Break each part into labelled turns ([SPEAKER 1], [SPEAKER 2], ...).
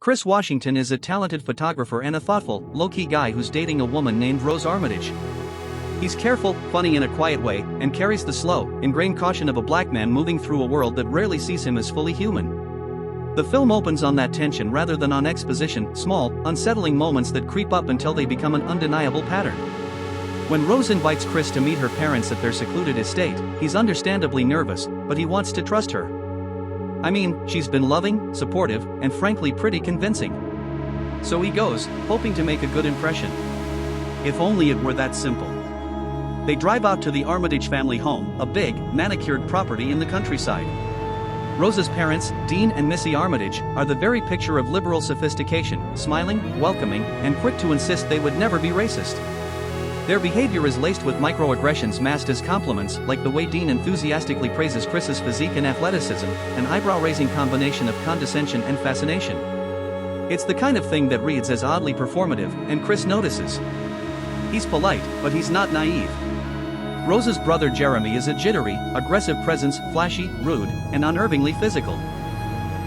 [SPEAKER 1] Chris Washington is a talented photographer and a thoughtful, low-key guy who's dating a woman named Rose Armitage. He's careful, funny in a quiet way, and carries the slow, ingrained caution of a black man moving through a world that rarely sees him as fully human. The film opens on that tension rather than on exposition, small, unsettling moments that creep up until they become an undeniable pattern. When Rose invites Chris to meet her parents at their secluded estate, he's understandably nervous, but he wants to trust her. I mean, she's been loving, supportive, and frankly pretty convincing. So he goes, hoping to make a good impression. If only it were that simple. They drive out to the Armitage family home, a big, manicured property in the countryside. Rose's parents, Dean and Missy Armitage, are the very picture of liberal sophistication, smiling, welcoming, and quick to insist they would never be racist. Their behavior is laced with microaggressions masked as compliments, like the way Dean enthusiastically praises Chris's physique and athleticism, an eyebrow-raising combination of condescension and fascination. It's the kind of thing that reads as oddly performative, and Chris notices. He's polite, but he's not naive. Rose's brother Jeremy is a jittery, aggressive presence, flashy, rude, and unnervingly physical.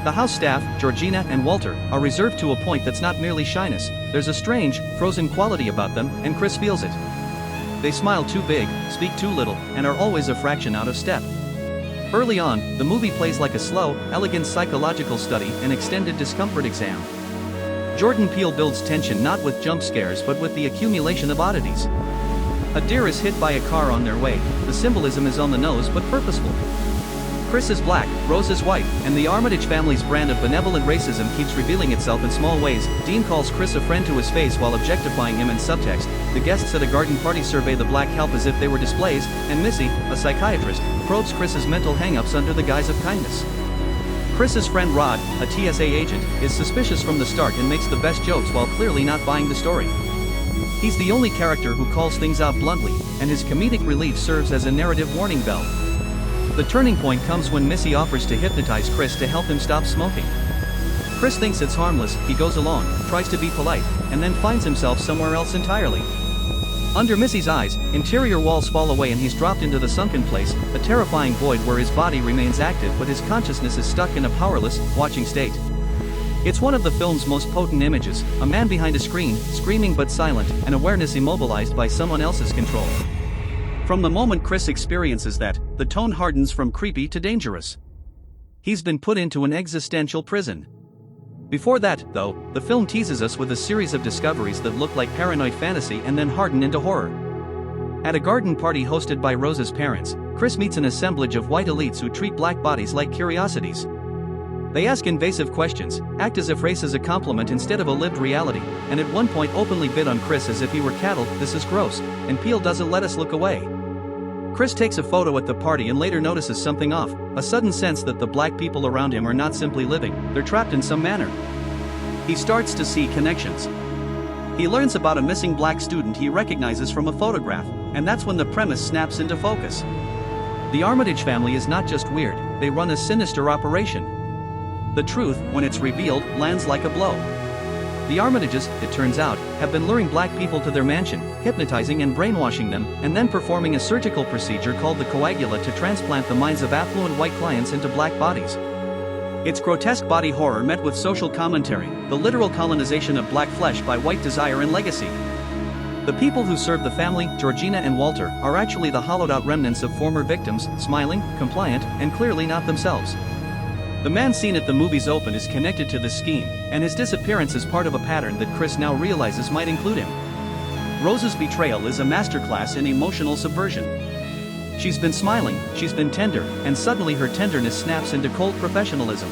[SPEAKER 1] The house staff, Georgina and Walter, are reserved to a point that's not merely shyness. There's a strange, frozen quality about them, and Chris feels it. They smile too big, speak too little, and are always a fraction out of step. Early on, the movie plays like a slow, elegant psychological study, an extended discomfort exam. Jordan Peele builds tension not with jump scares but with the accumulation of oddities. A deer is hit by a car on their way. The symbolism is on the nose but purposeful. Chris is black, Rose is white, and the Armitage family's brand of benevolent racism keeps revealing itself in small ways. Dean calls Chris a friend to his face while objectifying him in subtext. The guests at a garden party survey the black help as if they were displays, and Missy, a psychiatrist, probes Chris's mental hang-ups under the guise of kindness. Chris's friend Rod, a TSA agent, is suspicious from the start and makes the best jokes while clearly not buying the story. He's the only character who calls things out bluntly, and his comedic relief serves as a narrative warning bell. The turning point comes when Missy offers to hypnotize Chris to help him stop smoking. Chris thinks it's harmless, he goes along, tries to be polite, and then finds himself somewhere else entirely. Under Missy's eyes, interior walls fall away and he's dropped into the sunken place, a terrifying void where his body remains active but his consciousness is stuck in a powerless, watching state. It's one of the film's most potent images, a man behind a screen, screaming but silent, an awareness immobilized by someone else's control. From the moment Chris experiences that, the tone hardens from creepy to dangerous. He's been put into an existential prison. Before that, though, the film teases us with a series of discoveries that look like paranoid fantasy and then harden into horror. At a garden party hosted by Rose's parents, Chris meets an assemblage of white elites who treat black bodies like curiosities. They ask invasive questions, act as if race is a compliment instead of a lived reality, and at one point openly bid on Chris as if he were cattle. This is gross, and Peele doesn't let us look away. Chris takes a photo at the party and later notices something off, a sudden sense that the black people around him are not simply living, they're trapped in some manner. He starts to see connections. He learns about a missing black student he recognizes from a photograph, and that's when the premise snaps into focus. The Armitage family is not just weird, they run a sinister operation. The truth, when it's revealed, lands like a blow. The Armitages, it turns out, have been luring black people to their mansion, hypnotizing and brainwashing them, and then performing a surgical procedure called the coagula to transplant the minds of affluent white clients into black bodies. It's grotesque body horror met with social commentary, the literal colonization of black flesh by white desire and legacy. The people who serve the family, Georgina and Walter, are actually the hollowed-out remnants of former victims, smiling, compliant, and clearly not themselves. The man seen at the movie's open is connected to this scheme, and his disappearance is part of a pattern that Chris now realizes might include him. Rose's betrayal is a masterclass in emotional subversion. She's been smiling, she's been tender, and suddenly her tenderness snaps into cold professionalism.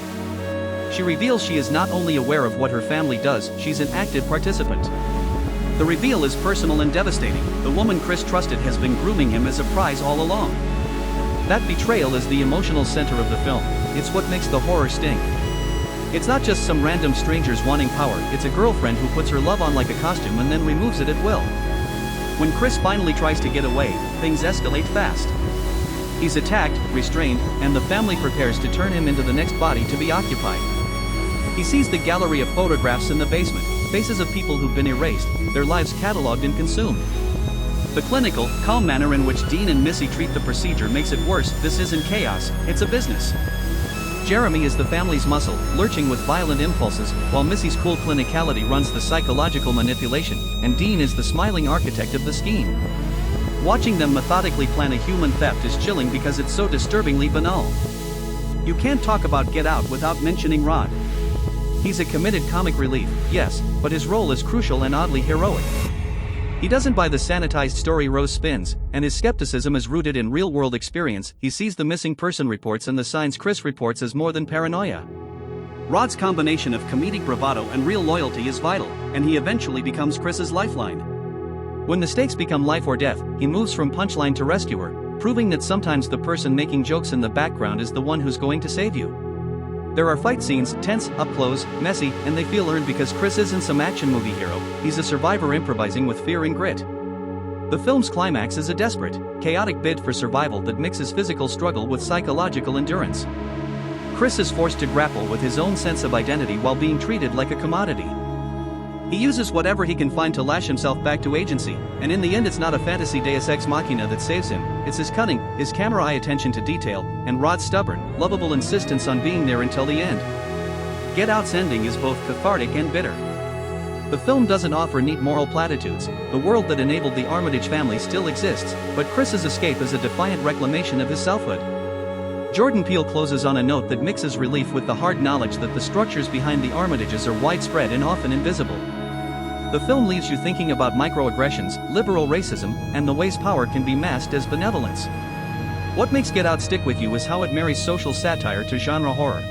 [SPEAKER 1] She reveals she is not only aware of what her family does, she's an active participant. The reveal is personal and devastating. The woman Chris trusted has been grooming him as a prize all along. That betrayal is the emotional center of the film. It's what makes the horror sting. It's not just some random strangers wanting power, it's a girlfriend who puts her love on like a costume and then removes it at will. When Chris finally tries to get away, things escalate fast. He's attacked, restrained, and the family prepares to turn him into the next body to be occupied. He sees the gallery of photographs in the basement, faces of people who've been erased, their lives catalogued and consumed. The clinical, calm manner in which Dean and Missy treat the procedure makes it worse. This isn't chaos, it's a business. Jeremy is the family's muscle, lurching with violent impulses, while Missy's cool clinicality runs the psychological manipulation, and Dean is the smiling architect of the scheme. Watching them methodically plan a human theft is chilling because it's so disturbingly banal. You can't talk about Get Out without mentioning Rod. He's a committed comic relief, yes, but his role is crucial and oddly heroic. He doesn't buy the sanitized story Rose spins, and his skepticism is rooted in real-world experience. He sees the missing person reports and the signs Chris reports as more than paranoia. Rod's combination of comedic bravado and real loyalty is vital, and he eventually becomes Chris's lifeline. When the stakes become life or death, he moves from punchline to rescuer, proving that sometimes the person making jokes in the background is the one who's going to save you. There are fight scenes, tense, up close, messy, and they feel earned because Chris isn't some action movie hero, he's a survivor improvising with fear and grit. The film's climax is a desperate, chaotic bid for survival that mixes physical struggle with psychological endurance. Chris is forced to grapple with his own sense of identity while being treated like a commodity. He uses whatever he can find to lash himself back to agency, and in the end it's not a fantasy deus ex machina that saves him, it's his cunning, his camera eye attention to detail, and Rod's stubborn, lovable insistence on being there until the end. Get Out's ending is both cathartic and bitter. The film doesn't offer neat moral platitudes, the world that enabled the Armitage family still exists, but Chris's escape is a defiant reclamation of his selfhood. Jordan Peele closes on a note that mixes relief with the hard knowledge that the structures behind the Armitages are widespread and often invisible. The film leaves you thinking about microaggressions, liberal racism, and the ways power can be masked as benevolence. What makes Get Out stick with you is how it marries social satire to genre horror.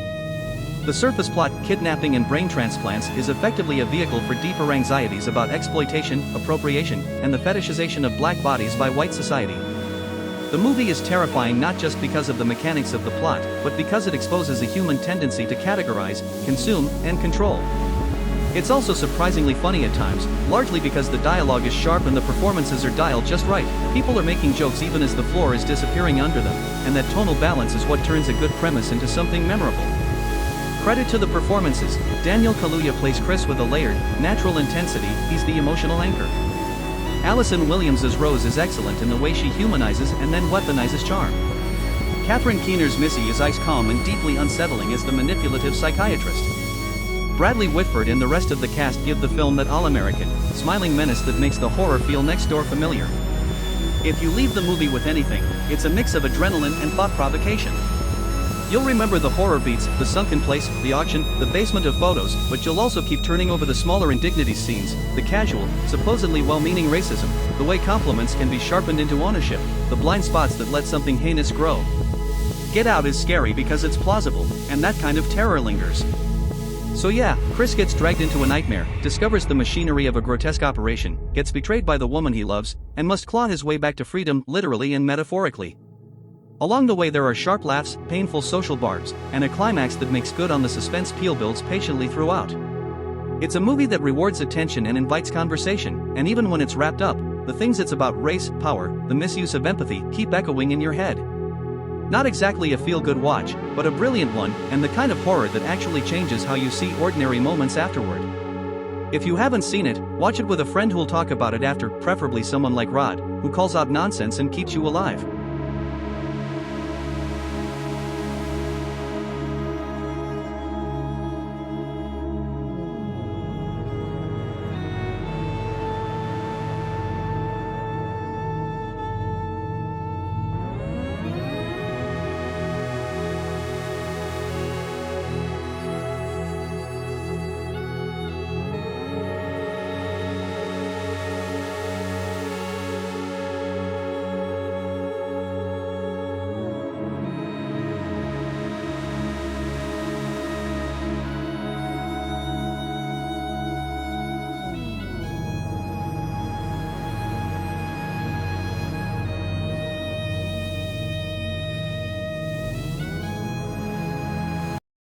[SPEAKER 1] The surface plot, kidnapping and brain transplants, is effectively a vehicle for deeper anxieties about exploitation, appropriation, and the fetishization of black bodies by white society. The movie is terrifying not just because of the mechanics of the plot, but because it exposes a human tendency to categorize, consume, and control. It's also surprisingly funny at times, largely because the dialogue is sharp and the performances are dialed just right. People are making jokes even as the floor is disappearing under them, and that tonal balance is what turns a good premise into something memorable. Credit to the performances, Daniel Kaluuya plays Chris with a layered, natural intensity, he's the emotional anchor. Allison Williams' Rose is excellent in the way she humanizes and then weaponizes charm. Catherine Keener's Missy is ice calm and deeply unsettling as the manipulative psychiatrist. Bradley Whitford and the rest of the cast give the film that all-American, smiling menace that makes the horror feel next door familiar. If you leave the movie with anything, it's a mix of adrenaline and thought provocation. You'll remember the horror beats, the sunken place, the auction, the basement of photos, but you'll also keep turning over the smaller indignities scenes, the casual, supposedly well-meaning racism, the way compliments can be sharpened into ownership, the blind spots that let something heinous grow. Get Out is scary because it's plausible, and that kind of terror lingers. So yeah, Chris gets dragged into a nightmare, discovers the machinery of a grotesque operation, gets betrayed by the woman he loves, and must claw his way back to freedom, literally and metaphorically. Along the way there are sharp laughs, painful social barbs, and a climax that makes good on the suspense Peele builds patiently throughout. It's a movie that rewards attention and invites conversation, and even when it's wrapped up, the things it's about, race, power, the misuse of empathy, keep echoing in your head. Not exactly a feel-good watch, but a brilliant one, and the kind of horror that actually changes how you see ordinary moments afterward. If you haven't seen it, watch it with a friend who'll talk about it after, preferably someone like Rod, who calls out nonsense and keeps you alive.